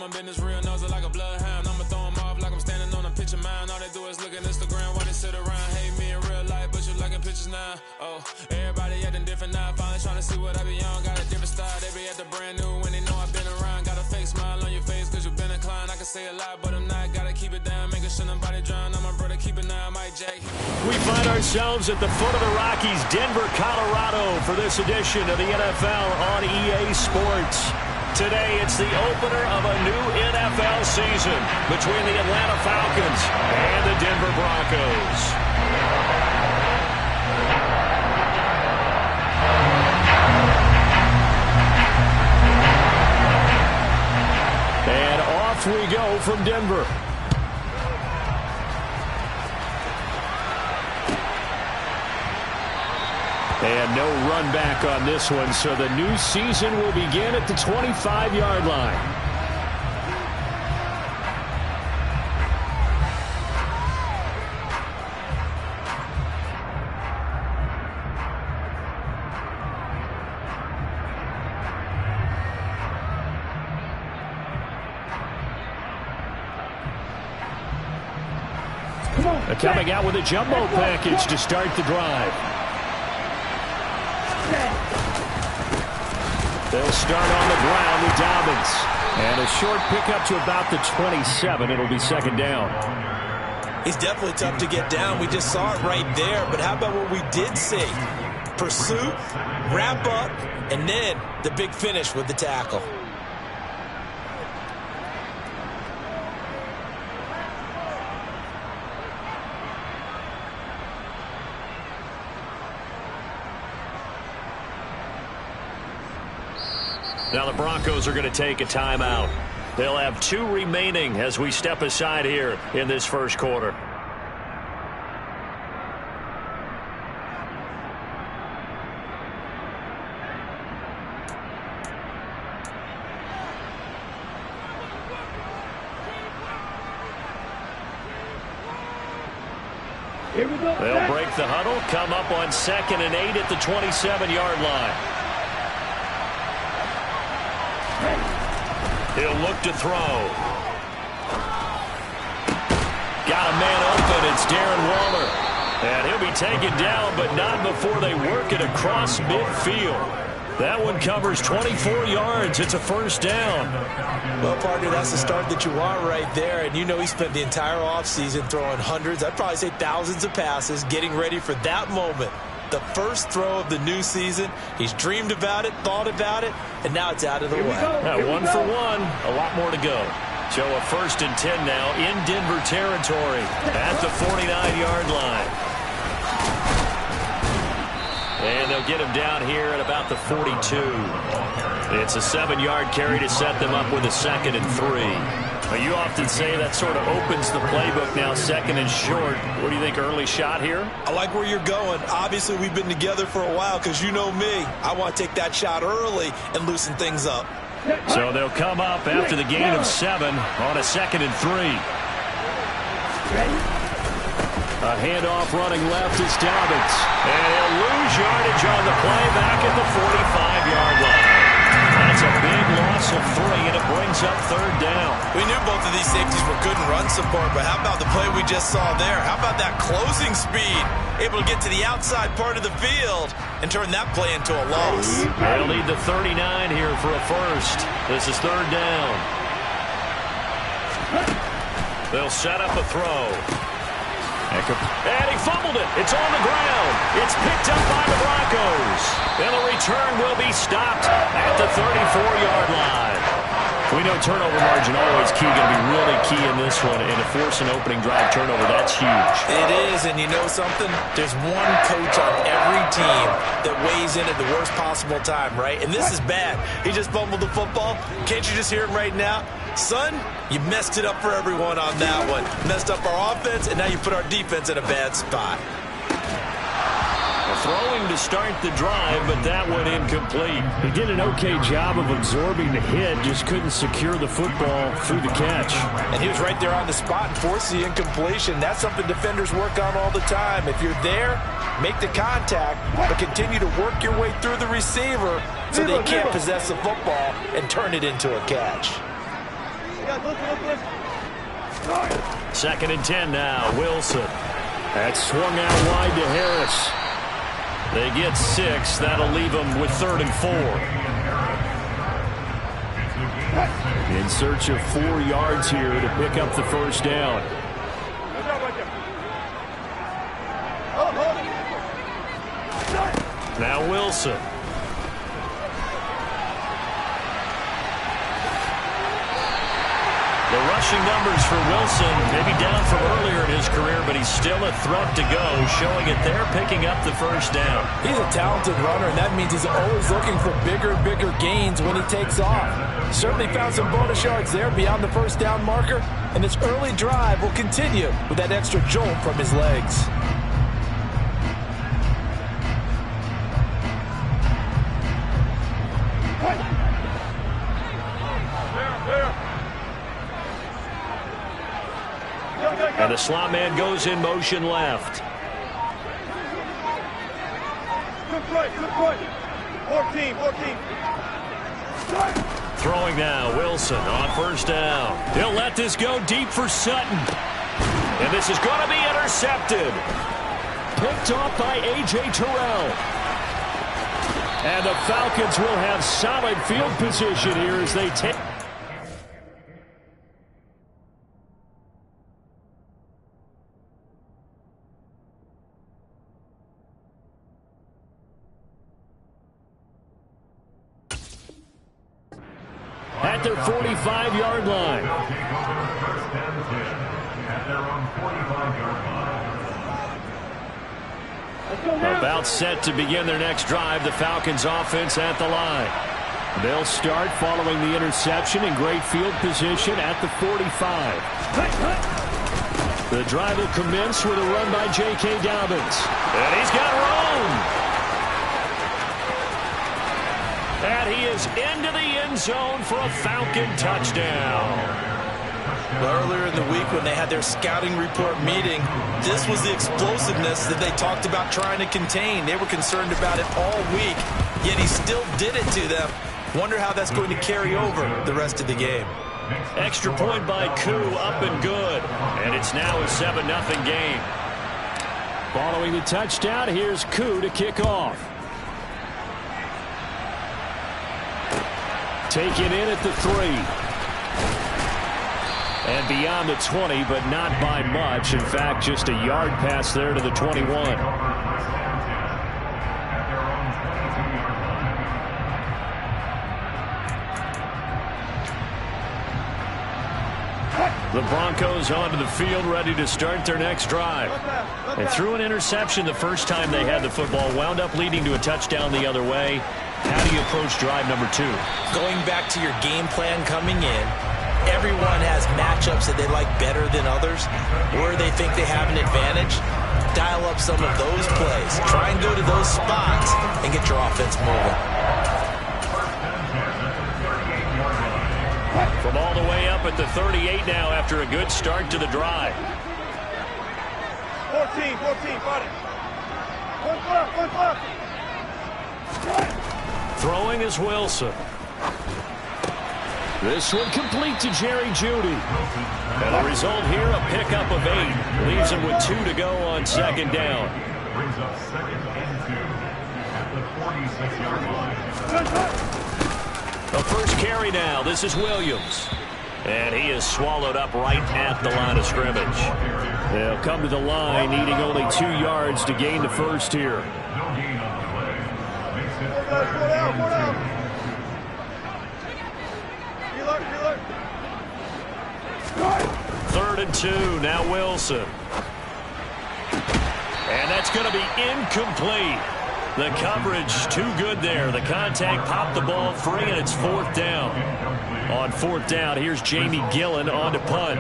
my business real, nose like a bloodhound. I'ma throw them off like I'm standing on a picture mound. All they do is look at Instagram while they sit around. Hate me in real life, but you liking pictures now. Oh, everybody acting different now. Finally trying to see what I be on. Got a different style, they be at the brand new when they know I've been around. Got a fake smile on your face cause you've been inclined. I can say a lot, but I'm not. Gotta keep it down, making sure nobody drown. I'm my brother, keep it now, Mike Jack. We find ourselves at the foot of the Rockies, Denver, Colorado, for this edition of the NFL on EA Sports. Today, it's the opener of a new NFL season between the Atlanta Falcons and the Denver Broncos. And off we go from Denver. And no run back on this one, so the new season will begin at the 25-yard line. Coming out with a jumbo package to start the drive. They'll start on the ground with Dobbins. And a short pickup to about the 27. It'll be second down. He's definitely tough to get down. We just saw it right there. But how about what we did see? Pursuit, wrap up, and then the big finish with the tackle. Now the Broncos are going to take a timeout. They'll have 2 remaining as we step aside here in this first quarter. Here we go. They'll break the huddle, come up on 2nd and 8 at the 27-yard line. He'll look to throw. Got a man open. It's Darren Waller. And he'll be taken down, but not before they work it across midfield. That one covers 24 yards. It's a first down. Well, partner, that's the start that you want right there. And you know he spent the entire offseason throwing hundreds, I'd probably say thousands of passes, getting ready for that moment. The first throw of the new season. He's dreamed about it, thought about it, and now it's out of the way. Yeah, 1 for 1. A lot more to go. So a 1st and 10 now in Denver territory at the 49-yard line. And they'll get him down here at about the 42. It's a 7-yard carry to set them up with a 2nd and 3. Now, you often say that sort of opens the playbook now, 2nd and short. What do you think, early shot here? I like where you're going. Obviously, we've been together for a while because you know me. I want to take that shot early and loosen things up. So they'll come up after the gain of 7 on a 2nd and 3. A handoff running left is Dobbins. And he'll lose yardage on the play back at the 45-yard line. That's a big loss of 3, and it brings up 3rd down. We knew both of these safeties were good in run support, but how about the play we just saw there? How about that closing speed? Able to get to the outside part of the field and turn that play into a loss. They'll need the 39 here for a first. This is 3rd down. They'll set up a throw. And he fumbled it. It's on the ground. It's picked up by the Broncos. And the return will be stopped at the 34-yard line. We know turnover margin always key, going to be really key in this one. And to force an opening drive turnover, that's huge. It is, and you know something? There's one coach on every team that weighs in at the worst possible time, right? And this is bad. He just fumbled the football. Can't you just hear him right now? Son, you messed it up for everyone on that one. Messed up our offense, and now you put our defense in a bad spot. Throwing to start the drive, but that one incomplete. He did an okay job of absorbing the hit, just couldn't secure the football through the catch. And he was right there on the spot and forced the incompletion. That's something defenders work on all the time. If you're there, make the contact, but continue to work your way through the receiver so they can't possess the football and turn it into a catch. Second and 10 now. Wilson. That swung out wide to Harris. They get 6. That'll leave them with 3rd and 4. In search of 4 yards here to pick up the first down. Now Wilson. The rushing numbers for Wilson maybe down from earlier in his career, but he's still a threat to go, showing it there, picking up the first down. He's a talented runner, and that means he's always looking for bigger and bigger gains when he takes off. Certainly found some bonus yards there beyond the first down marker, and this early drive will continue with that extra jolt from his legs. And the slot man goes in motion left. Good play. 14. Throwing now, Wilson on first down. He'll let this go deep for Sutton. And this is going to be intercepted. Picked off by A.J. Terrell. And the Falcons will have solid field position here as they take. At their 45-yard line. About set to begin their next drive. The Falcons offense at the line. They'll start following the interception in great field position at the 45. The drive will commence with a run by J.K. Dobbins. And he's got room. And he is into the end zone for a Falcon touchdown. Well, earlier in the week when they had their scouting report meeting, this was the explosiveness that they talked about trying to contain. They were concerned about it all week, yet he still did it to them. Wonder how that's going to carry over the rest of the game. Extra point by Koo, up and good. And it's now a 7-0 game. Following the touchdown, here's Koo to kick off. Taken in at the 3. And beyond the 20, but not by much. In fact, just a yard pass there to the 21. The Broncos onto the field, ready to start their next drive. They threw an interception the first time they had the football, wound up leading to a touchdown the other way. How do you approach drive number 2? Going back to your game plan coming in, everyone has matchups that they like better than others, where they think they have an advantage. Dial up some of those plays. Try and go to those spots and get your offense moving. From all the way up at the 38 now after a good start to the drive. 14, got it. One clock. Throwing is Wilson. This one complete to Jerry Jeudy. And the result here, a pickup of 8. Leaves him with 2 to go on second down. Brings up 2nd and 2 at the 46-yard line. The first carry now. This is Williams. And he is swallowed up right at the line of scrimmage. They'll come to the line, needing only 2 yards to gain the first here. No gain on the play. Makes it 3rd and 2. Now Wilson. And that's going to be incomplete. The coverage too good there. The contact popped the ball free, and it's 4th down. On 4th down, here's Jamie Gillen on to punt.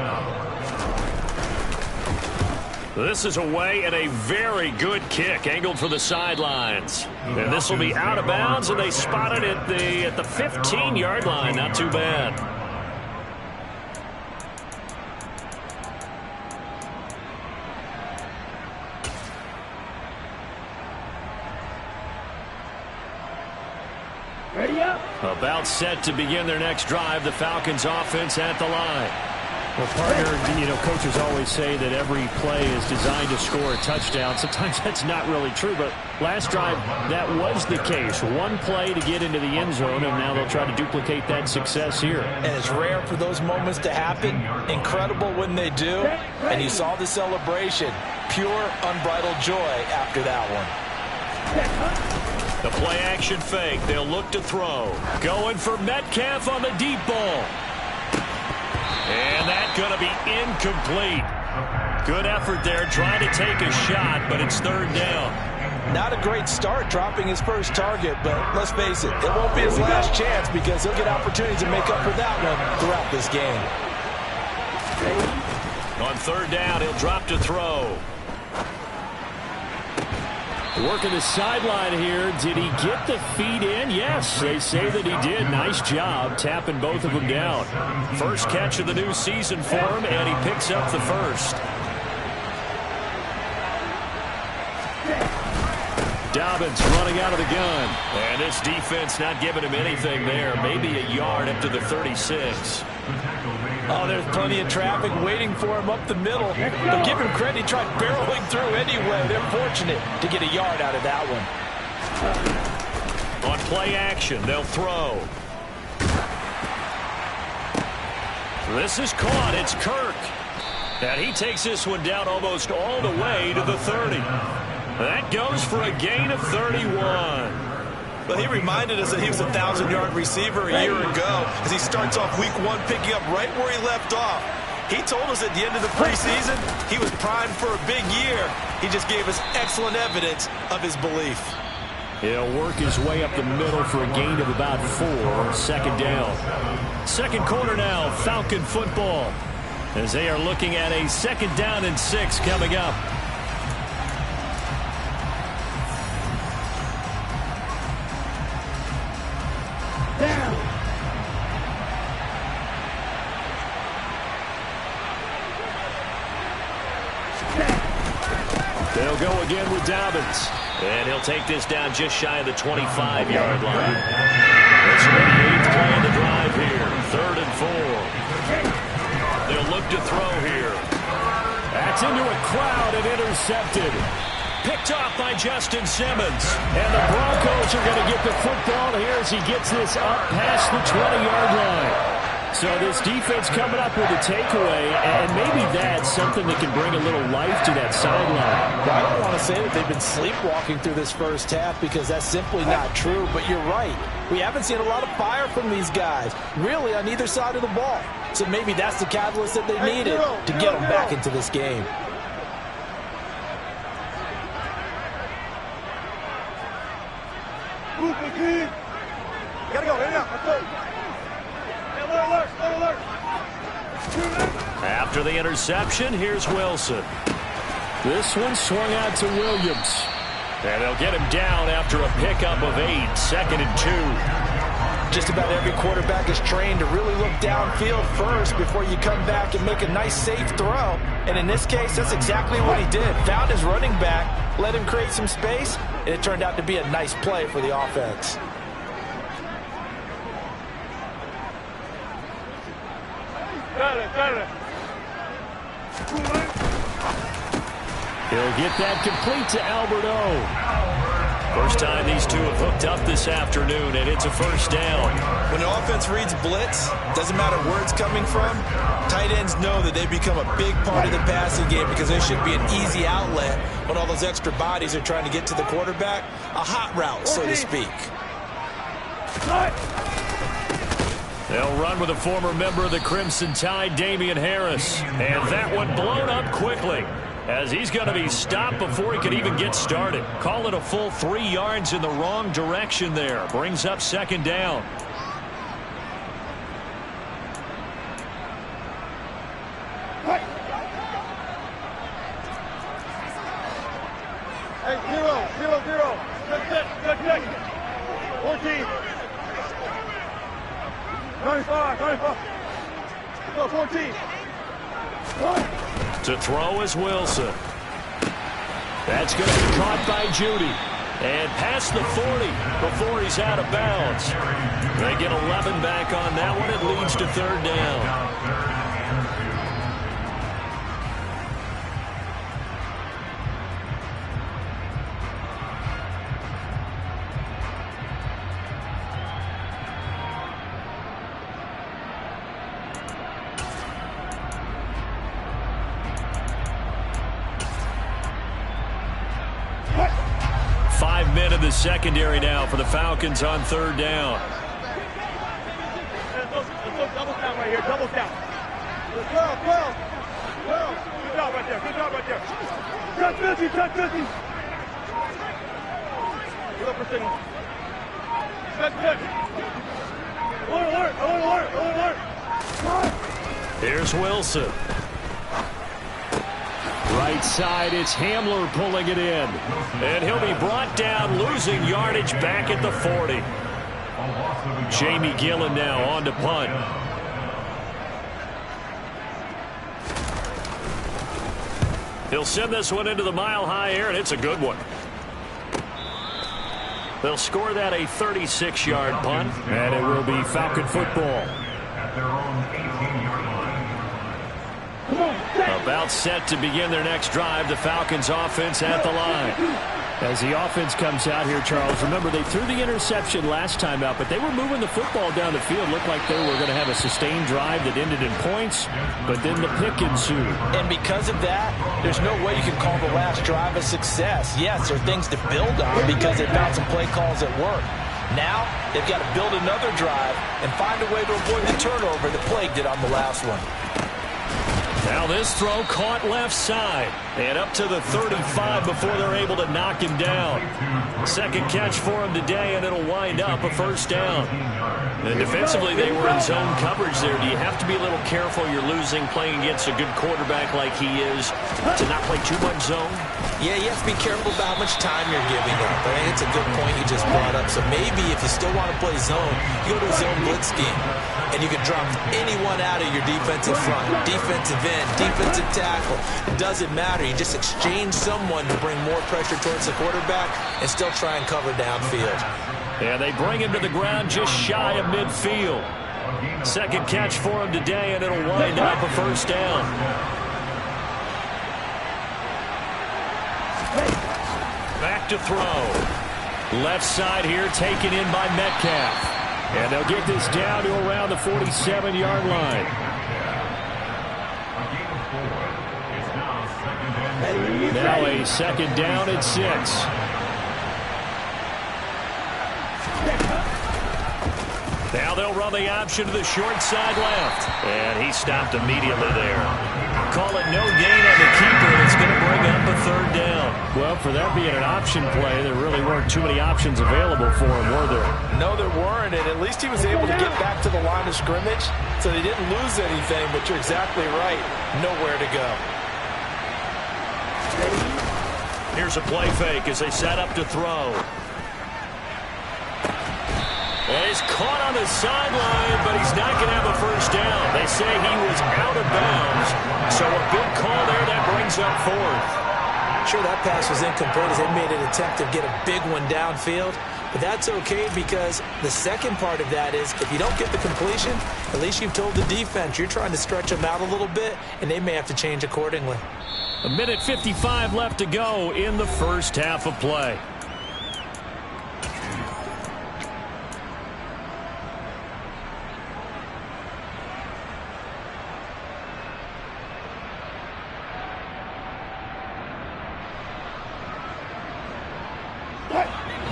This is away and a very good kick, angled for the sidelines. And this will be out of bounds, and they spot it at the 15-yard line. Not too bad. About set to begin their next drive. The Falcons offense at the line. Well, partner, you know, coaches always say that every play is designed to score a touchdown. Sometimes that's not really true, but last drive, that was the case. One play to get into the end zone, and now they'll try to duplicate that success here. And it's rare for those moments to happen. Incredible when they do. And you saw the celebration. Pure, unbridled joy after that one. The play-action fake. They'll look to throw. Going for Metcalf on the deep ball. And that's going to be incomplete. Good effort there trying to take a shot, but it's third down. Not a great start dropping his first target, but let's face it, it won't be his last chance because he'll get opportunities to make up for that one throughout this game. On third down, he'll drop to throw. Working the sideline here. Did he get the feet in? Yes, they say that he did. Nice job tapping both of them down. First catch of the new season for him, and he picks up the first. Dobbins running out of the gun. And this defense not giving him anything there. Maybe a yard up to the 36. Oh, there's plenty of traffic waiting for him up the middle. But give him credit, he tried barreling through anyway. They're fortunate to get a yard out of that one. On play action, they'll throw. This is caught. It's Kirk. And he takes this one down almost all the way to the 30. That goes for a gain of 31. But he reminded us that he was a 1,000-yard receiver a year ago as he starts off week one picking up right where he left off. He told us at the end of the preseason he was primed for a big year. He just gave us excellent evidence of his belief. He'll work his way up the middle for a gain of about 4. Second down. Second quarter now, Falcon football, as they are looking at a 2nd down and 6 coming up. They'll go again with Dobbins. And he'll take this down just shy of the 25-yard line. This will be the 8th play of the drive here. 3rd and 4. They'll look to throw here. That's into a crowd and intercepted. Picked off by Justin Simmons. And the Broncos are going to get the football here as he gets this up past the 20-yard line. So this defense coming up with a takeaway, and maybe that's something that can bring a little life to that sideline. Well, I don't want to say that they've been sleepwalking through this first half because that's simply not true, but you're right. We haven't seen a lot of fire from these guys, really on either side of the ball. So maybe that's the catalyst that they needed to get them back into this game. Gotta go, hit it up, let's go. After the interception, here's Wilson. This one swung out to Williams. And they'll get him down after a pickup of 8. 2nd and 2. Just about every quarterback is trained to really look downfield first before you come back and make a nice, safe throw. And in this case, that's exactly what he did. Found his running back, let him create some space, and it turned out to be a nice play for the offense. He'll get that complete to Alberto. First time these two have hooked up this afternoon, and it's a first down. When the offense reads blitz, doesn't matter where it's coming from, tight ends know that they become a big part of the passing game because there should be an easy outlet when all those extra bodies are trying to get to the quarterback. A hot route, so to speak. They'll run with a former member of the Crimson Tide, Damian Harris. And that one blown up quickly, as he's going to be stopped before he can even get started. Call it a full 3 yards in the wrong direction there. Brings up 2nd down. Hey, 0-0-0. Check. 14. 95. Go, 14. To throw is Wilson. That's going to be caught by Judy. And past the 40 before he's out of bounds. They get 11 back on that one. It leads to third down. Of the secondary now for the Falcons on third down. Let's go double down right here. Double down. Let's go. Good job right there. Touch 50. Get up for signal. Good. Alert. Here's Wilson. Right side, it's Hamler pulling it in. And he'll be brought down, losing yardage back at the 40. Jamie Gillen now on to punt. He'll send this one into the mile-high air, and it's a good one. They'll score that a 36-yard punt, and it will be Falcon football. At their own 18-yard line. About set to begin their next drive, the Falcons offense at the line. As the offense comes out here, Charles, remember they threw the interception last time out, but they were moving the football down the field. Looked like they were going to have a sustained drive that ended in points, but then the pick ensued. And because of that, there's no way you can call the last drive a success. Yes, there are things to build on because they found some play calls that work. Now, they've got to build another drive and find a way to avoid the turnover that plagued it on the last one. Now this throw caught left side and up to the 35 before they're able to knock him down. Second catch for him today, and it'll wind up a first down. And defensively, they were in zone coverage there. Do you have to be a little careful? You're losing playing against a good quarterback like he is to not play too much zone? Yeah, you have to be careful about how much time you're giving up. I think it's a good point you just brought up. So maybe if you still want to play zone, you go to a zone blitz scheme. And you can drop anyone out of your defensive front, defensive end, defensive tackle. It doesn't matter. You just exchange someone to bring more pressure towards the quarterback and still try and cover downfield. Yeah, they bring him to the ground just shy of midfield. Second catch for him today, and it'll wind up a first down. Back to throw. Left side here taken in by Metcalf. And they'll get this down to around the 47-yard line. Now a second down at 6. Now they'll run the option to the short side left. And he stopped immediately there. Call it no gain on the keeper, and it's going to bring up a third down. Well, for that being an option play, there really weren't too many options available for him, were there? No, there weren't, and at least he was able to get back to the line of scrimmage, so they didn't lose anything, but you're exactly right. Nowhere to go. Here's a play fake as they set up to throw. And he's caught on the sideline, but he's not going to have a first down. They say he was out of bounds, so a big call there that brings up fourth. Sure, that pass was incomplete as they made an attempt to get a big one downfield, but that's okay because the second part of that is if you don't get the completion, at least you've told the defense you're trying to stretch them out a little bit, and they may have to change accordingly. 1:55 left to go in the first half of play.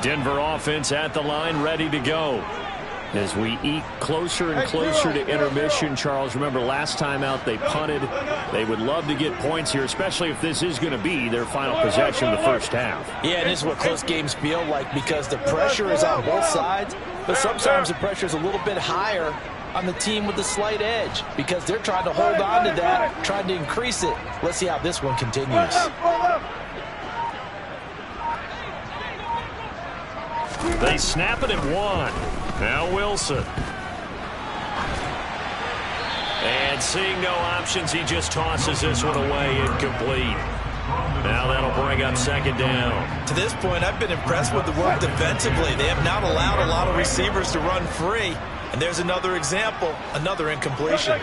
Denver offense at the line, ready to go. As we eat closer and closer to intermission, Charles, remember last time out they punted. They would love to get points here, especially if this is going to be their final possession of the first half. Yeah, and this is what close games feel like because the pressure is on both sides, but sometimes the pressure is a little bit higher on the team with the slight edge because they're trying to hold on to that, trying to increase it. Let's see how this one continues. They snap it at 1. Now Wilson. And seeing no options, he just tosses this one away incomplete. Now that'll bring up second down. To this point, I've been impressed with the work defensively. They have not allowed a lot of receivers to run free. And there's another example, another incompletion.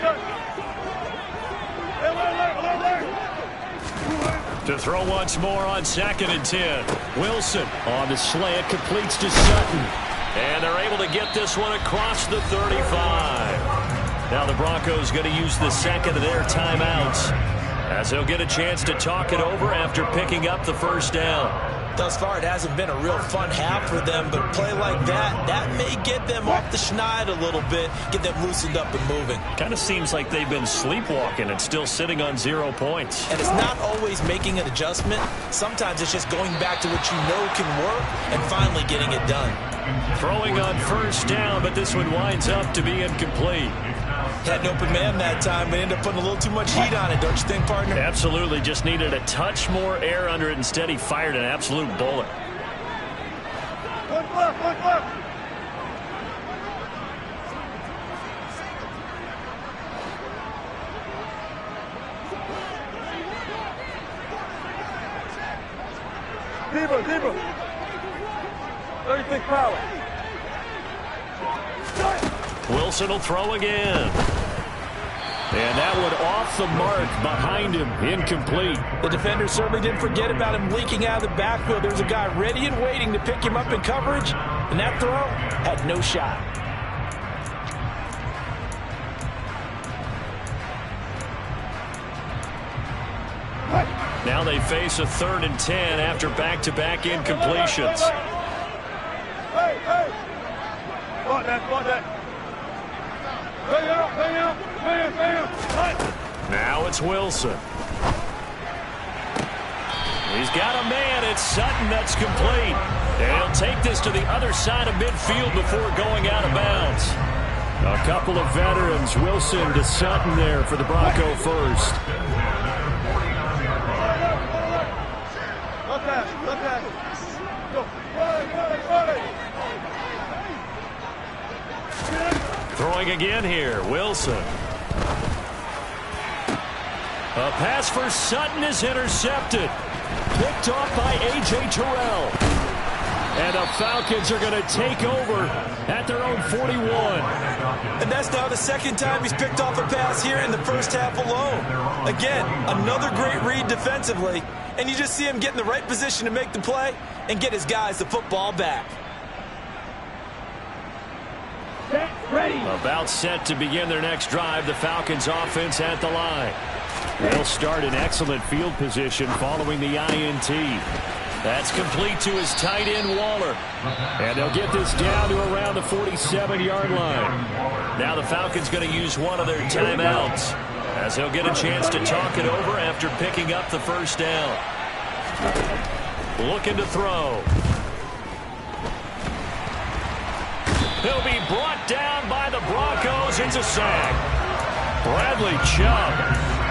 To throw once more on 2nd and 10. Wilson on the slant, completes to Sutton. And they're able to get this one across the 35. Now the Broncos going to use the second of their timeouts, as they'll get a chance to talk it over after picking up the first down. Thus far, it hasn't been a real fun half for them, but a play like that may get them off the schneid a little bit, get them loosened up and moving. Kind of seems like they've been sleepwalking and still sitting on 0 points. And it's not always making an adjustment. Sometimes it's just going back to what you know can work and finally getting it done. Throwing on first down, but this one winds up to be incomplete. Had an open man that time, but ended up putting a little too much heat on it, don't you think, partner? Absolutely. Just needed a touch more air under it. Instead, he fired an absolute bullet. Look left, look left. Deeper. 36 power. Wilson will throw again. And that one off the mark behind him. Incomplete. The defender certainly didn't forget about him leaking out of the backfield. There's a guy ready and waiting to pick him up in coverage. And that throw had no shot. Now they face a 3rd and 10 after back-to-back incompletions. Hey. Spot that. Bam. Now it's Wilson. He's got a man. It's Sutton that's complete. And he'll take this to the other side of midfield before going out of bounds. A couple of veterans, Wilson to Sutton there for the Bronco first. Throwing again here, Wilson. A pass for Sutton is intercepted. Picked off by A.J. Terrell. And the Falcons are going to take over at their own 41. And that's now the second time he's picked off a pass here in the first half alone. Again, another great read defensively. And you just see him get in the right position to make the play and get his guys the football back. Ready. About set to begin their next drive. The Falcons offense at the line. They'll start in excellent field position following the INT. That's complete to his tight end, Waller. And they'll get this down to around the 47-yard line. Now the Falcons going to use one of their timeouts, as they'll get a chance to talk it over after picking up the first down. Looking to throw. He'll be brought down by the Broncos. It's a sack. Bradley Chubb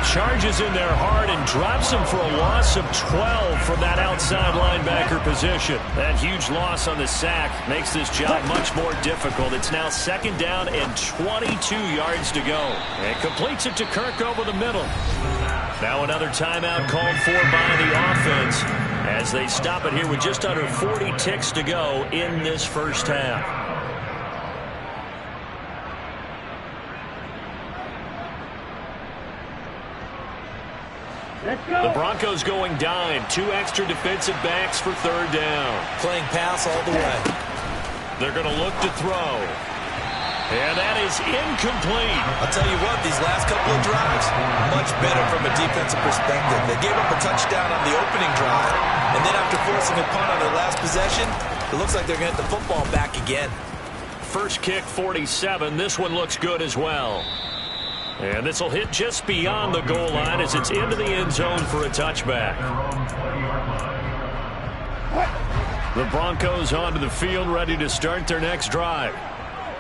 charges in there hard and drops him for a loss of 12 from that outside linebacker position. That huge loss on the sack makes this job much more difficult. It's now 2nd down and 22 yards to go. And completes it to Kirk over the middle. Now another timeout called for by the offense, as they stop it here with just under 40 ticks to go in this first half. The Broncos going dime. 2 extra defensive backs for 3rd down. Playing pass all the way. They're going to look to throw. And that is incomplete. I'll tell you what, these last couple of drives, much better from a defensive perspective. They gave up a touchdown on the opening drive, and then after forcing a punt on their last possession, it looks like they're going to get the football back again. First kick, 47. This one looks good as well. And this will hit just beyond the goal line as it's into the end zone for a touchback. The Broncos onto the field, ready to start their next drive.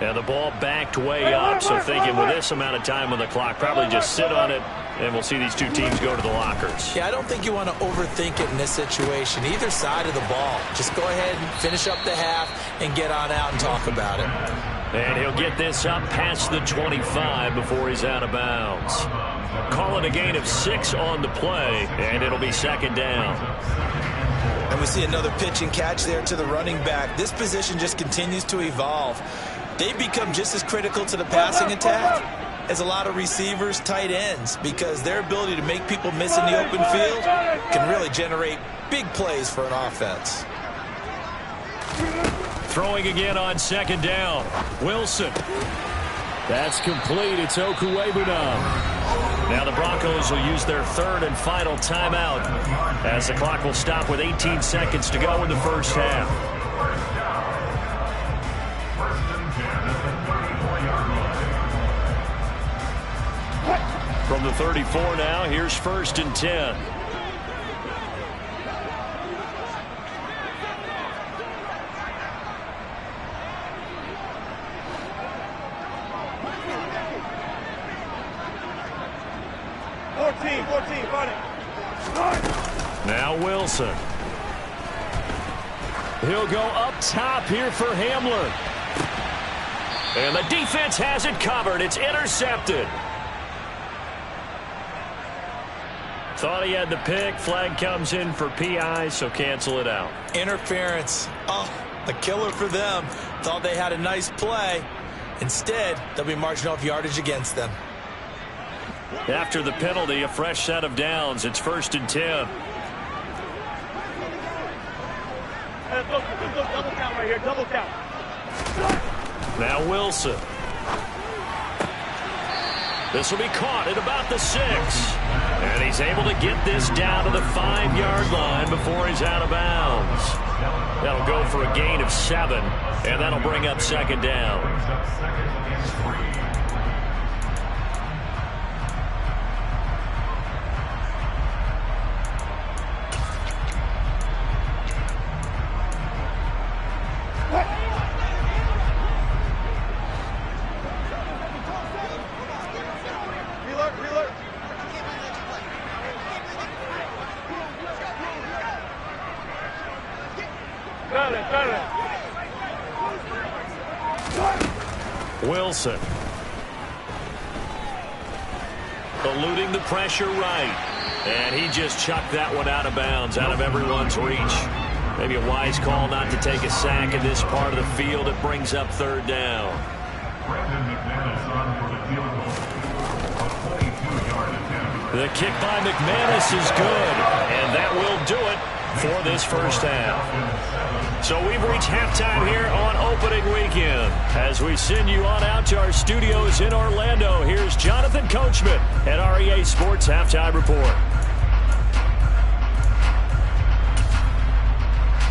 And the ball backed way up, so thinking with this amount of time on the clock, probably just sit on it, and we'll see these two teams go to the lockers. Yeah, I don't think you want to overthink it in this situation. Either side of the ball. Just go ahead and finish up the half and get on out and talk about it. And he'll get this up past the 25 before he's out of bounds. Call it a gain of 6 on the play, and it'll be second down. And we see another pitch and catch there to the running back. This position just continues to evolve. They become just as critical to the passing attack as a lot of receivers, tight ends, because their ability to make people miss in the open field can really generate big plays for an offense. Throwing again on second down. Wilson. That's complete. It's Okuwebunam. Now the Broncos will use their third and final timeout as the clock will stop with 18 seconds to go in the first half. From the 34 now, here's 1st and 10. Now Wilson. He'll go up top here for Hamler. And the defense has it covered. It's intercepted. Thought he had the pick. Flag comes in for PI, so cancel it out. Interference. Oh, a killer for them. Thought they had a nice play. Instead, they'll be marching off yardage against them. After the penalty, a fresh set of downs. It's 1st and 10. Double count right here. Double count. Now Wilson. This will be caught at about the 6. And he's able to get this down to the 5-yard line before he's out of bounds. That'll go for a gain of 7, and that'll bring up second down. Wilson. Eluding the pressure right. And he just chucked that one out of bounds, out of everyone's reach. Maybe a wise call not to take a sack in this part of the field. It brings up 3rd down. The kick by McManus is good. And that will do it for this first half. So we've reached halftime here on opening weekend. As we send you on out to our studios in Orlando, here's Jonathan Coachman at REA Sports Halftime Report.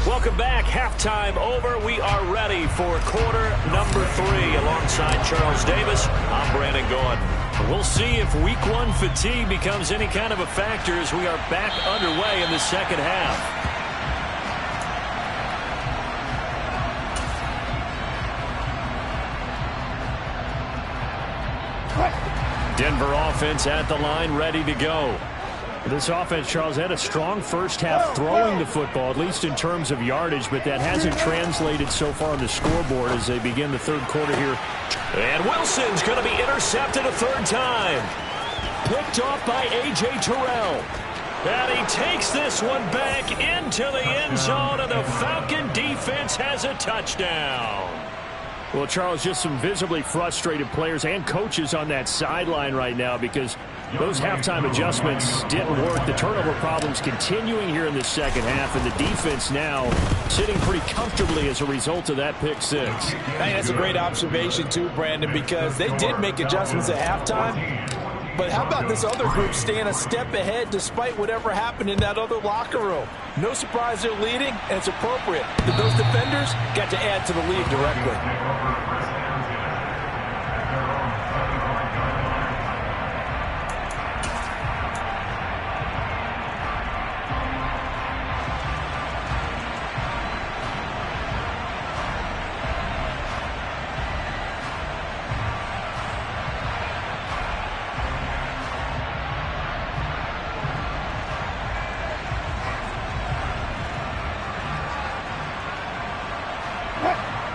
Welcome back. Halftime over. We are ready for quarter number 3. Alongside Charles Davis, I'm Brandon Gordon. We'll see if week 1 fatigue becomes any kind of a factor as we are back underway in the second half. Denver offense at the line, ready to go. This offense, Charles, had a strong first half throwing the football, at least in terms of yardage, but that hasn't translated so far on the scoreboard as they begin the third quarter here. And Wilson's going to be intercepted a 3rd time. Picked off by A.J. Terrell. And he takes this one back into the end zone, and the Falcon defense has a touchdown. Well, Charles, just some visibly frustrated players and coaches on that sideline right now because those halftime adjustments didn't work. The turnover problems continuing here in the second half, and the defense now sitting pretty comfortably as a result of that pick 6. Hey, that's a great observation, too, Brandon, because they did make adjustments at halftime. But how about this other group staying a step ahead despite whatever happened in that other locker room? No surprise they're leading, and it's appropriate that those defenders got to add to the lead directly.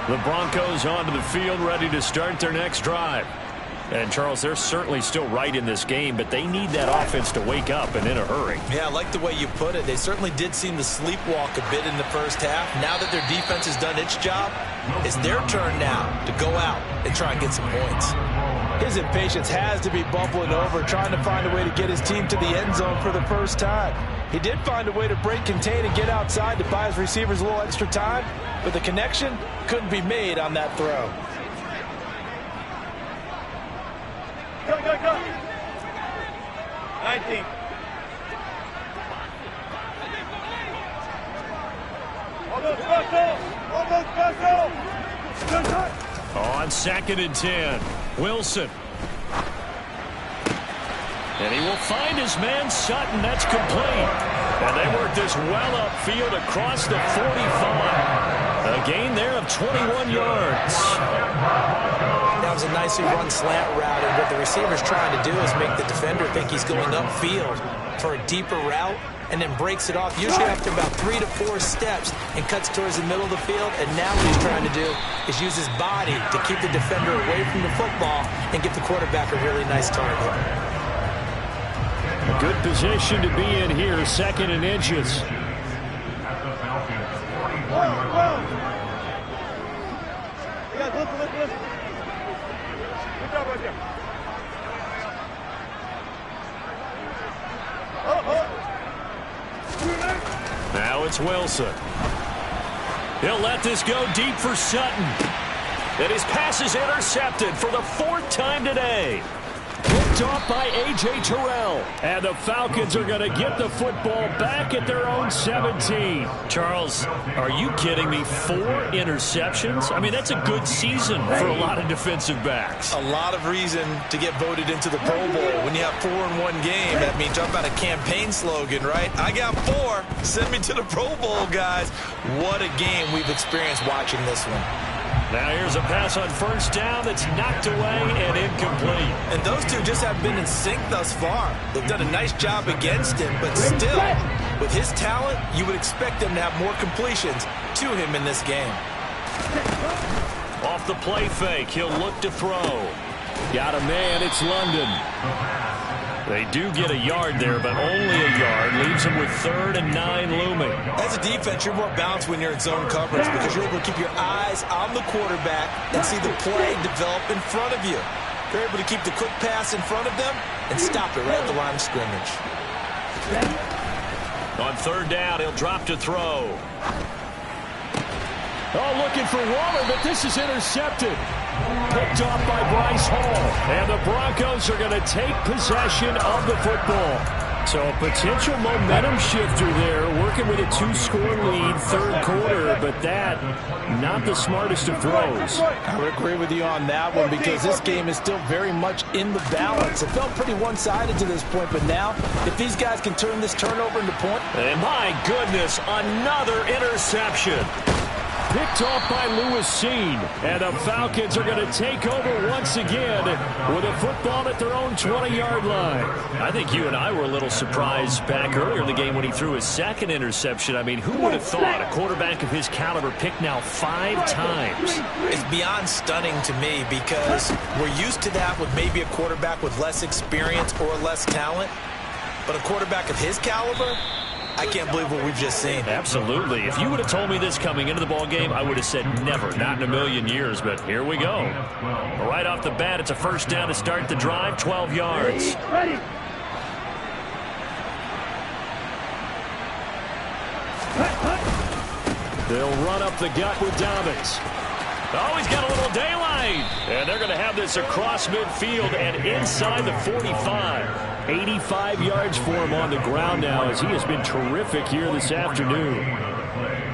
The Broncos onto the field, ready to start their next drive. And, Charles, they're certainly still right in this game, but they need that offense to wake up and in a hurry. Yeah, I like the way you put it. They certainly did seem to sleepwalk a bit in the first half. Now that their defense has done its job, it's their turn now to go out and try and get some points. His impatience has to be bubbling over, trying to find a way to get his team to the end zone for the first time. He did find a way to break contain and get outside to buy his receivers a little extra time, but the connection couldn't be made on that throw. Go, go, go. 19. Almost special. Almost special. Good touch. On 2nd and 10, Wilson. And he will find his man Sutton. That's complete. And they work this well upfield across the 45. A gain there of 21 yards. That was a nicely run slant route, and what the receiver's trying to do is make the defender think he's going upfield for a deeper route, and then breaks it off, usually after about 3 to 4 steps, and cuts towards the middle of the field. And now what he's trying to do is use his body to keep the defender away from the football and give the quarterback a really nice target. A good position to be in here, 2nd and inches. Listen. Good job right there. Now it's Wilson. He'll let this go deep for Sutton. And his pass is intercepted for the 4th time today. Picked off by A.J. Terrell. And the Falcons are going to get the football back at their own 17. Charles, are you kidding me? 4 interceptions? I mean, that's a good season for a lot of defensive backs. A lot of reason to get voted into the Pro Bowl. When you have 4 in one game, that means talk about a campaign slogan, right? I got 4. Send me to the Pro Bowl, guys. What a game we've experienced watching this one. Now here's a pass on 1st down that's knocked away and incomplete. And those two just have been in sync thus far. They've done a nice job against him, but still, with his talent, you would expect them to have more completions to him in this game. Off the play fake, he'll look to throw. Got a man, it's London. They do get a yard there, but only a yard. Leaves them with 3rd and 9 looming. As a defense, you're more balanced when you're in zone coverage because you're able to keep your eyes on the quarterback and see the play develop in front of you. You're able to keep the quick pass in front of them and stop it right at the line of scrimmage. On 3rd down, he'll drop to throw. Oh, looking for Waller, but this is intercepted. Picked off by Bryce Hall. And the Broncos are going to take possession of the football. So a potential momentum shifter there, working with a 2-score lead, 3rd quarter, but that, not the smartest of throws. I would agree with you on that one because this game is still very much in the balance. It felt pretty one-sided to this point, but now, if these guys can turn this turnover into point. And my goodness, another interception. Picked off by Lewis Seen. And the Falcons are going to take over once again with a football at their own 20-yard line. I think you and I were a little surprised back earlier in the game when he threw his 2nd interception. I mean, who would have thought a quarterback of his caliber picked now 5 times? It's beyond stunning to me because we're used to that with maybe a quarterback with less experience or less talent. But a quarterback of his caliber, I can't believe what we've just seen. Absolutely. If you would have told me this coming into the ball game, I would have said never, not in a million years. But here we go. Right off the bat, it's a 1st down to start the drive, 12 yards. Ready. They'll run up the gut with Dobbins. Oh, he's got a little daylight. And they're going to have this across midfield and inside the 45. 85 yards for him on the ground now as he has been terrific here this afternoon.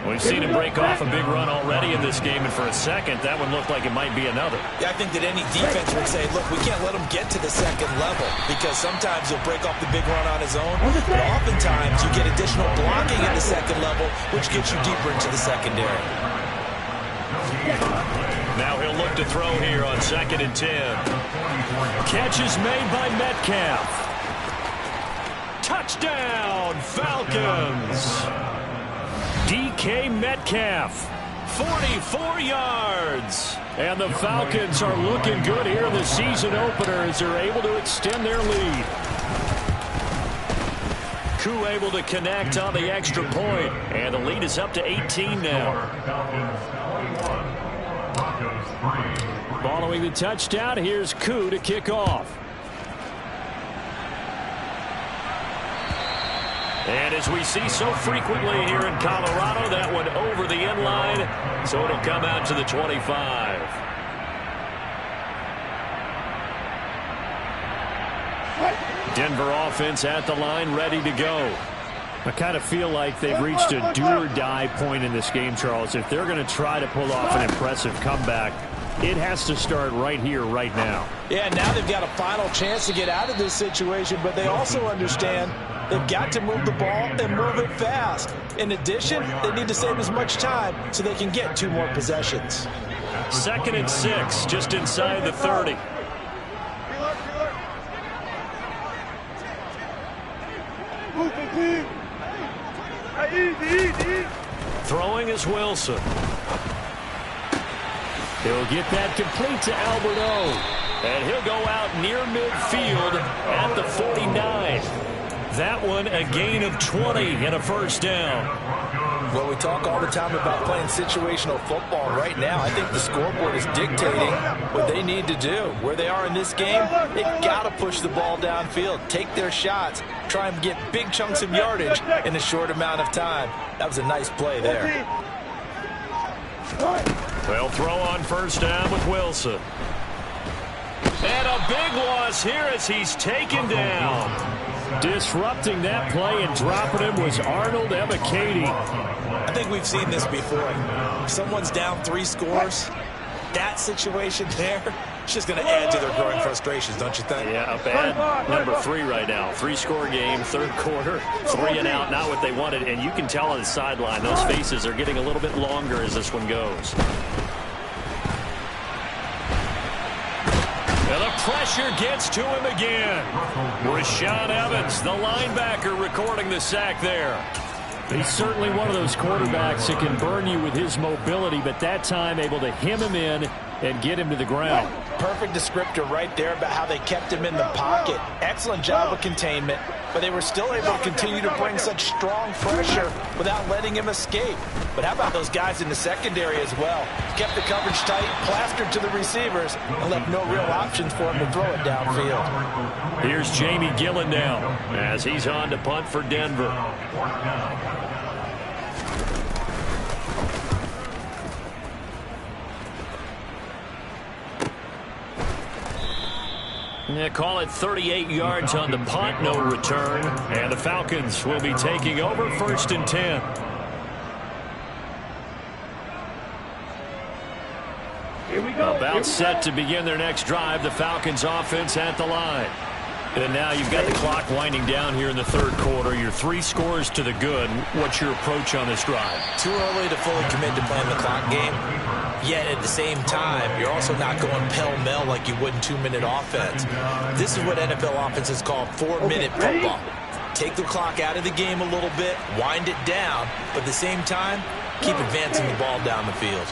We've seen him break off a big run already in this game, and for a second, that one looked like it might be another. Yeah, I think that any defense would say, look, we can't let him get to the 2nd level because sometimes he'll break off the big run on his own, but oftentimes you get additional blocking at the 2nd level, which gets you deeper into the secondary. Now he'll look to throw here on 2nd and 10. Catch is made by Metcalf. Touchdown, Falcons! DK Metcalf, 44 yards. And the Falcons are looking good here in the season opener as they're able to extend their lead. Koo able to connect on the extra point, and the lead is up to 18 now. Following the touchdown, here's Koo to kick off. And as we see so frequently here in Colorado, that one over the end line, so it'll come out to the 25. Denver offense at the line, ready to go. I kind of feel like they've reached a do-or-die point in this game, Charles. If they're going to try to pull off an impressive comeback, it has to start right here, right now. Yeah, now they've got a final chance to get out of this situation, but they also understand they've got to move the ball and move it fast. In addition, they need to save as much time so they can get 2 more possessions. 2nd and 6, just inside the 30. Throwing is Wilson. He'll get that complete to Alberto. And he'll go out near midfield at the 49. That one a gain of 20 and a first down. Well, we talk all the time about playing situational football. Right now, I think the scoreboard is dictating what they need to do. Where they are in this game, they've got to push the ball downfield, take their shots, try and get big chunks of yardage in a short amount of time. That was a nice play there. They'll throw on first down with Wilson. And a big loss here as he's taken down. Disrupting that play and dropping him was Arnold Ebiketie. I think we've seen this before. If someone's down 3 scores, that situation there, it's just going to add to their growing frustrations, don't you think? Yeah, up at number 3 right now. 3-score game, 3rd quarter, 3 and out, not what they wanted. And you can tell on the sideline, those faces are getting a little bit longer as this one goes. And the pressure gets to him again. Rashaan Evans, the linebacker, recording the sack there. He's certainly one of those quarterbacks that can burn you with his mobility, but that time able to hem him in and get him to the ground. Perfect descriptor right there about how they kept him in the pocket. Excellent job of containment, but they were still able to continue to bring such strong pressure without letting him escape. But how about those guys in the secondary as well? Kept the coverage tight, plastered to the receivers, and left no real options for him to throw it downfield. Here's Jamie Gillen now as he's on to punt for Denver. Yeah, call it 38 yards on the punt, no return. And the Falcons will be taking over 1st and 10. Here we go. About set to begin their next drive. The Falcons offense at the line. And now you've got the clock winding down here in the 3rd quarter. You're 3 scores to the good. What's your approach on this drive? Too early to fully commit to playing the clock game. Yet at the same time, you're also not going pell-mell like you would in 2-minute offense. This is what NFL offenses call 4-minute football. Take the clock out of the game a little bit, wind it down, but at the same time, keep advancing the ball down the field.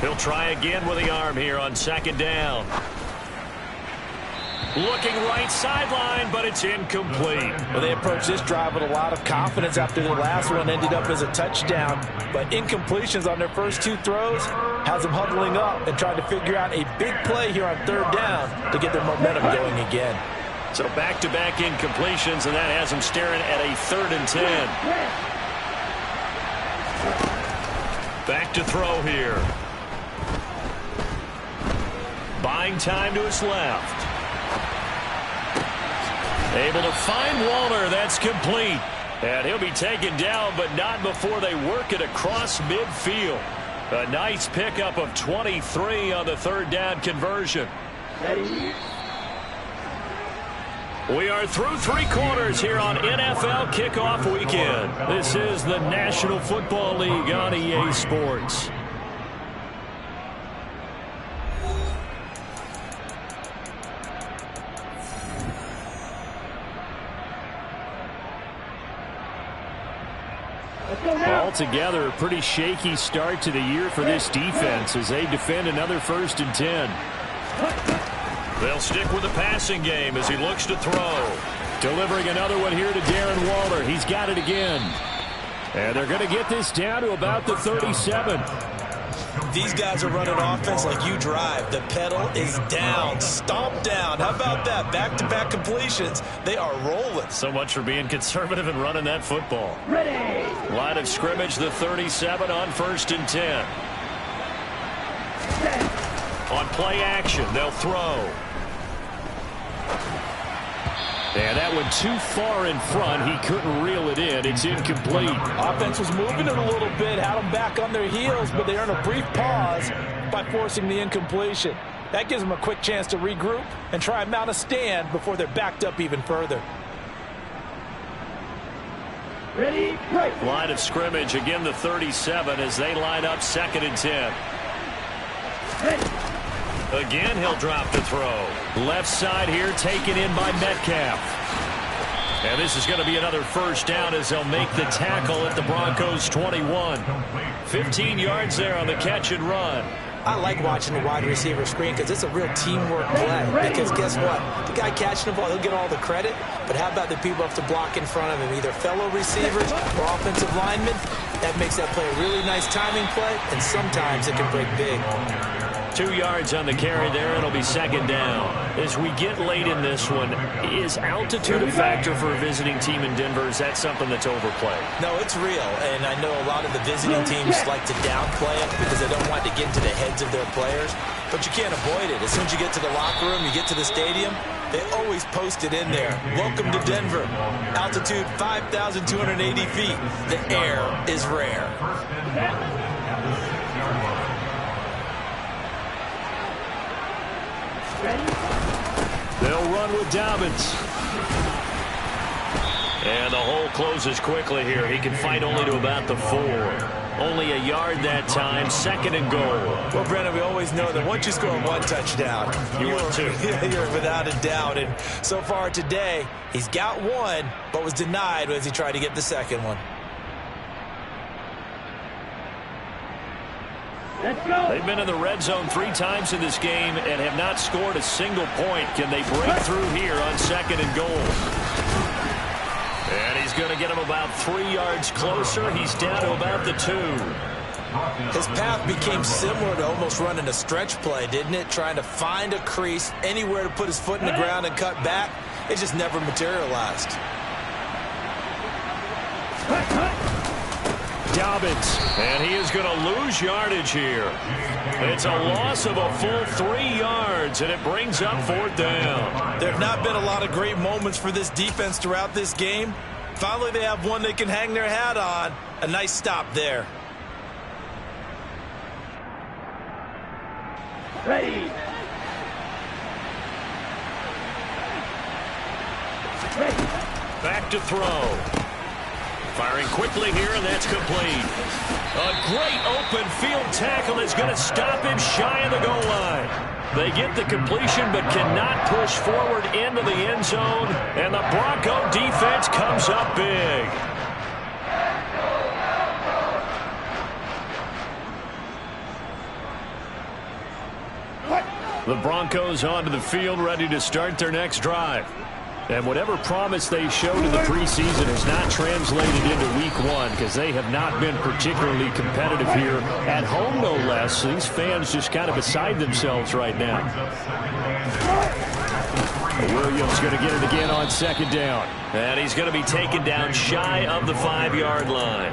He'll try again with the arm here on 2nd down. Looking right sideline, but it's incomplete. Well, they approached this drive with a lot of confidence after the last one ended up as a touchdown. But incompletions on their first 2 throws has them huddling up and trying to figure out a big play here on 3rd down to get their momentum going again. So back-to-back incompletions, and that has them staring at a 3rd and 10. Back to throw here. Buying time to his left. Able to find Waller. That's complete. And he'll be taken down, but not before they work it across midfield. A nice pickup of 23 on the 3rd down conversion. We are through 3 quarters here on NFL Kickoff Weekend. This is the National Football League on EA Sports. Altogether, a pretty shaky start to the year for this defense as they defend another 1st and 10. They'll stick with the passing game as he looks to throw. Delivering another one here to Darren Waller. He's got it again. And they're going to get this down to about the 37. These guys are running offense like you drive. The pedal is down, stomp down. How about that? Back-to-back completions. They are rolling. So much for being conservative and running that football. Ready. Line of scrimmage, the 37 on 1st and 10. On play action, they'll throw. And that one too far in front. He couldn't reel it in. It's incomplete. Offense was moving it a little bit, had them back on their heels, but they earned a brief pause by forcing the incompletion. That gives them a quick chance to regroup and try and mount a stand before they're backed up even further. Ready, break. Line of scrimmage, again the 37 as they line up 2nd and 10. Ready. Again, he'll drop to throw. Left side here taken in by Metcalf. And this is going to be another 1st down as they'll make the tackle at the Broncos 21. 15 yards there on the catch and run. I like watching the wide receiver screen because it's a real teamwork play. Because guess what? The guy catching the ball, he'll get all the credit. But how about the people up to block in front of him? Either fellow receivers or offensive linemen. That makes that play a really nice timing play. And sometimes it can break big. 2 yards on the carry there. It'll be 2nd down. As we get late in this one, is altitude a factor for a visiting team in Denver? Is that something that's overplayed? No, it's real. And I know a lot of the visiting teams like to downplay it because they don't want to get into the heads of their players. But you can't avoid it. As soon as you get to the locker room, you get to the stadium, they always post it in there. Welcome to Denver. Altitude 5,280 feet. The air is rare. They'll run with Dobbins. And the hole closes quickly here. He can fight only to about the 4. Only a yard that time. 2nd and goal. Well, Brennan, we always know that once you score 1 touchdown, You win 2. You're without a doubt. And so far today, he's got 1, but was denied as he tried to get the 2nd one. Let's go. They've been in the red zone 3 times in this game and have not scored a single point. Can they break through here on 2nd and goal? And he's going to get him about 3 yards closer. He's down to about the 2. His path became similar to almost running a stretch play, didn't it? Trying to find a crease, anywhere to put his foot in the ground and cut back. It just never materialized. Dobbins. And he is going to lose yardage here. It's a loss of a full 3 yards, and it brings up 4th down. There have not been a lot of great moments for this defense throughout this game. Finally, they have one they can hang their hat on. A nice stop there. Ready. Ready. Back to throw. Firing quickly here, and that's complete. A great open field tackle is going to stop him shy of the goal line. They get the completion but cannot push forward into the end zone, and the Bronco defense comes up big. The Broncos onto the field, ready to start their next drive. And whatever promise they showed in the preseason has not translated into week 1 because they have not been particularly competitive here at home, no less. These fans just kind of beside themselves right now. Williams going to get it again on 2nd down. And he's going to be taken down shy of the 5-yard line.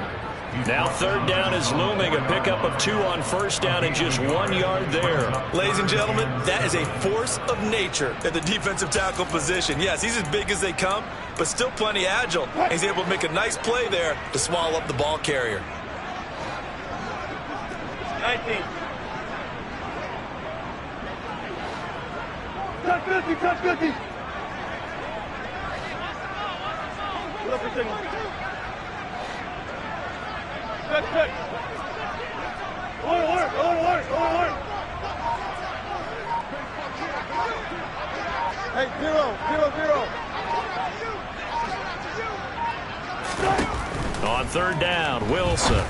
Now 3rd down is looming, a pickup of 2 on 1st down and just 1 yard there. Ladies and gentlemen, that is a force of nature at the defensive tackle position. Yes, he's as big as they come, but still plenty agile. He's able to make a nice play there to swallow up the ball carrier. 19. Touch 50, touch 50. Look for signal. Good. Alert. Hey, 0. On On third down, Wilson.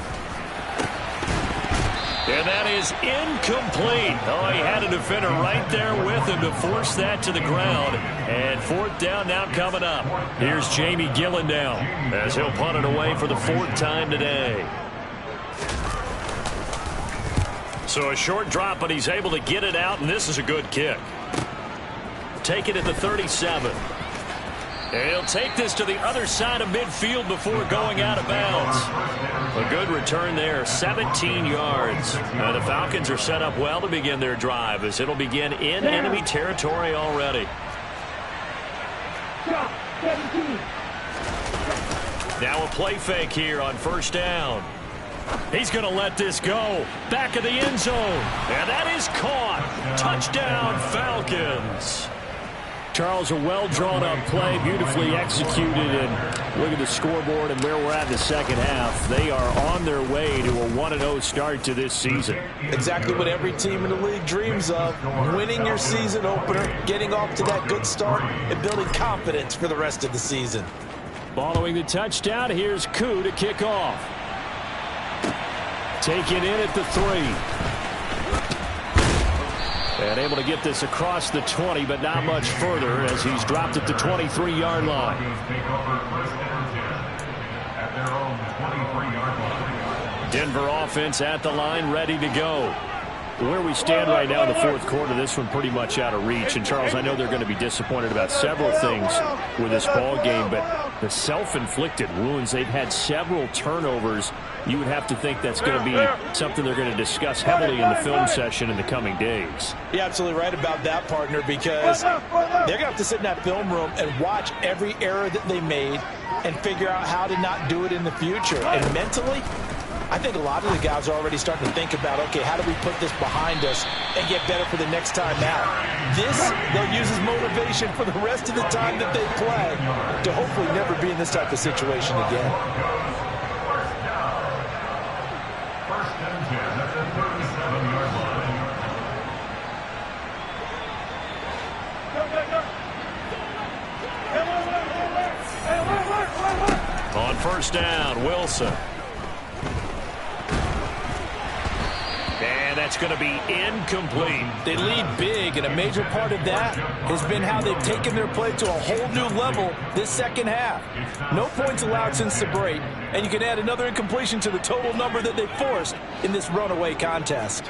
And that is incomplete. Oh, he had a defender right there with him to force that to the ground. And fourth down now coming up. Here's Jamie Gillendown as he'll punt it away for the fourth time today. So a short drop, but he's able to get it out, and this is a good kick. Take it at the 37. And he'll take this to the other side of midfield before going out of bounds. A good return there, 17 yards. Now the Falcons are set up well to begin their drive as it'll begin in enemy territory already. Now a play fake here on first down. He's going to let this go. Back of the end zone. And that is caught. Touchdown, Falcons. Charles, a well-drawn-up play, beautifully executed, and look at the scoreboard and where we're at in the second half. They are on their way to a 1-0 start to this season. Exactly what every team in the league dreams of, winning your season opener, getting off to that good start, and building confidence for the rest of the season. Following the touchdown, here's Koo to kick off. Taken in at the 3. And able to get this across the 20, but not much further as he's dropped at the 23-yard line. Denver offense at the line, ready to go. Where we stand right now in the fourth quarter, this one pretty much out of reach. And, Charles, I know they're going to be disappointed about several things with this ball game, but the self-inflicted wounds, they've had several turnovers. You would have to think that's going to be something they're going to discuss heavily in the film session in the coming days. You're absolutely right about that, partner, because they're going to have to sit in that film room and watch every error that they made and figure out how to not do it in the future. And mentally, I think a lot of the guys are already starting to think about, okay, how do we put this behind us and get better for the next time out? This, they'll use as motivation for the rest of the time that they play to hopefully never be in this type of situation again. First and 10 at the 37-yard line. On first down, Wilson. And that's going to be incomplete. They lead big, and a major part of that has been how they've taken their play to a whole new level this second half. No points allowed since the break, and you can add another incompletion to the total number that they forced in this runaway contest.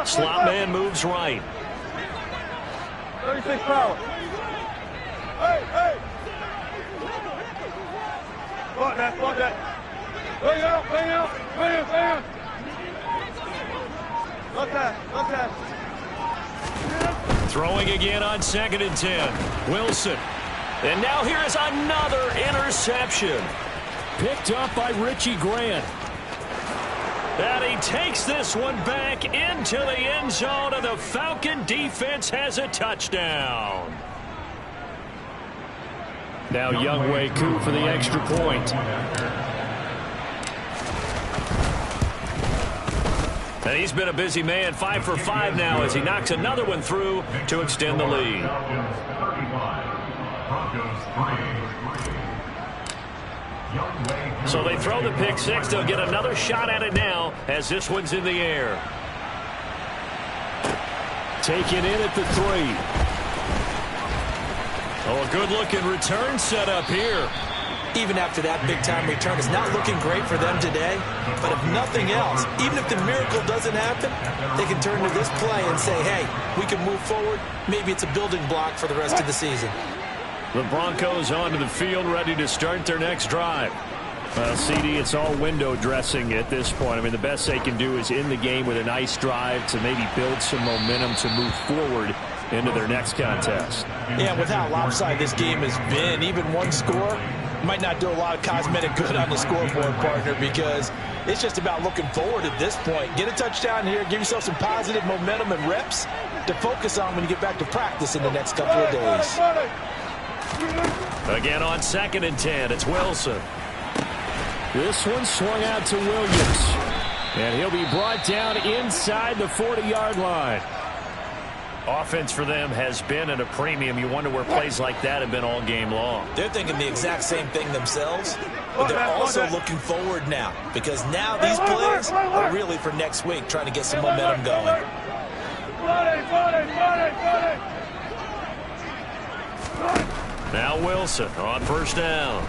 Slot man moves right. 36 power. Hey! Block that. Bring out. Look that. Throwing again on 2nd and 10. Wilson. And now here is another interception. Picked up by Richie Grant. And he takes this one back into the end zone, and the Falcon defense has a touchdown. Now Younghoe Koo for the extra point. And he's been a busy man, 5 for 5 now as he knocks another one through to extend the lead. So they throw the pick six. They'll get another shot at it now as this one's in the air. Taken in at the 3. Oh, a good-looking return set up here. Even after that big-time return, it's not looking great for them today. But if nothing else, even if the miracle doesn't happen, they can turn to this play and say, hey, we can move forward. Maybe it's a building block for the rest of the season. The Broncos onto the field, ready to start their next drive. Well, CD, it's all window dressing at this point. I mean, the best they can do is in the game with a nice drive to maybe build some momentum to move forward into their next contest. Yeah, with how lopsided this game has been, even one score might not do a lot of cosmetic good on the scoreboard, partner, because it's just about looking forward at this point. Get a touchdown here, give yourself some positive momentum and reps to focus on when you get back to practice in the next couple of days. Again on 2nd and 10, it's Wilson. This one swung out to Williams. And he'll be brought down inside the 40-yard line. Offense for them has been at a premium. You wonder where plays like that have been all game long. They're thinking the exact same thing themselves, but they're also looking forward now because now these plays are really for next week, trying to get some momentum going. Now Wilson on first down.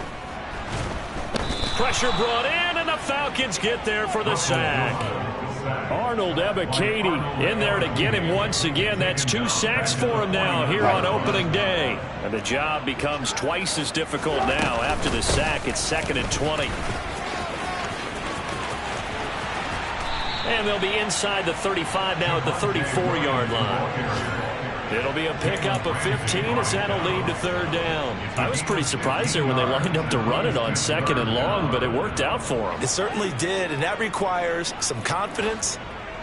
Pressure brought in, and the Falcons get there for the sack. Arnold Ebiketie in there to get him once again. That's 2 sacks for him now here on opening day. And the job becomes twice as difficult now. After the sack, it's 2nd and 20. And they'll be inside the 35 now at the 34-yard line. It'll be a pickup of 15 as that'll lead to 3rd down. I was pretty surprised there when they lined up to run it on 2nd and long, but it worked out for them. It certainly did, and that requires some confidence,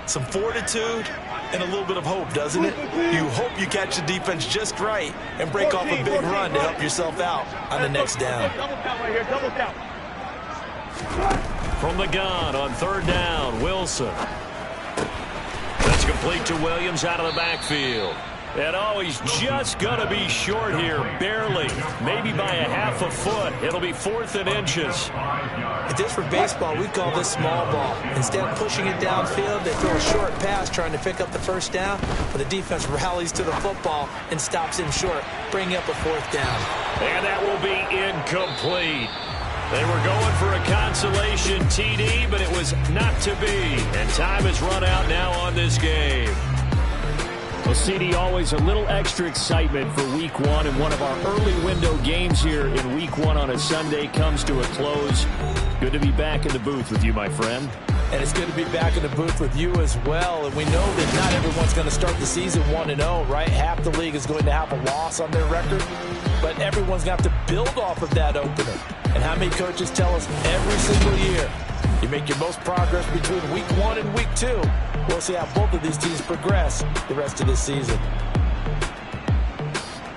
some fortitude, and a little bit of hope, doesn't it? You hope you catch the defense just right and break off a big run to help yourself out on the next down. Double count right here, double count. From the gun on 3rd down, Wilson. That's complete to Williams out of the backfield. And oh, he's just going to be short here, barely, maybe by a half a foot. It'll be 4th and inches. If this were baseball, we'd call this small ball. Instead of pushing it downfield, they throw a short pass trying to pick up the 1st down, but the defense rallies to the football and stops him short, bringing up a 4th down. And that will be incomplete. They were going for a consolation TD, but it was not to be. And time has run out now on this game. Well, CD, always a little extra excitement for Week 1, and one of our early window games here in Week 1 on a Sunday comes to a close. Good to be back in the booth with you, my friend. And it's good to be back in the booth with you as well. And we know that not everyone's going to start the season 1-0, right? Half the league is going to have a loss on their record, but everyone's going to have to build off of that opener. And how many coaches tell us every single year, you make your most progress between Week 1 and Week 2. We'll see how both of these teams progress the rest of this season.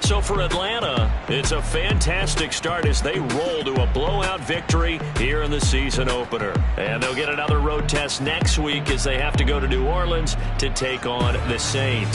So for Atlanta, it's a fantastic start as they roll to a blowout victory here in the season opener. And they'll get another road test next week as they have to go to New Orleans to take on the Saints.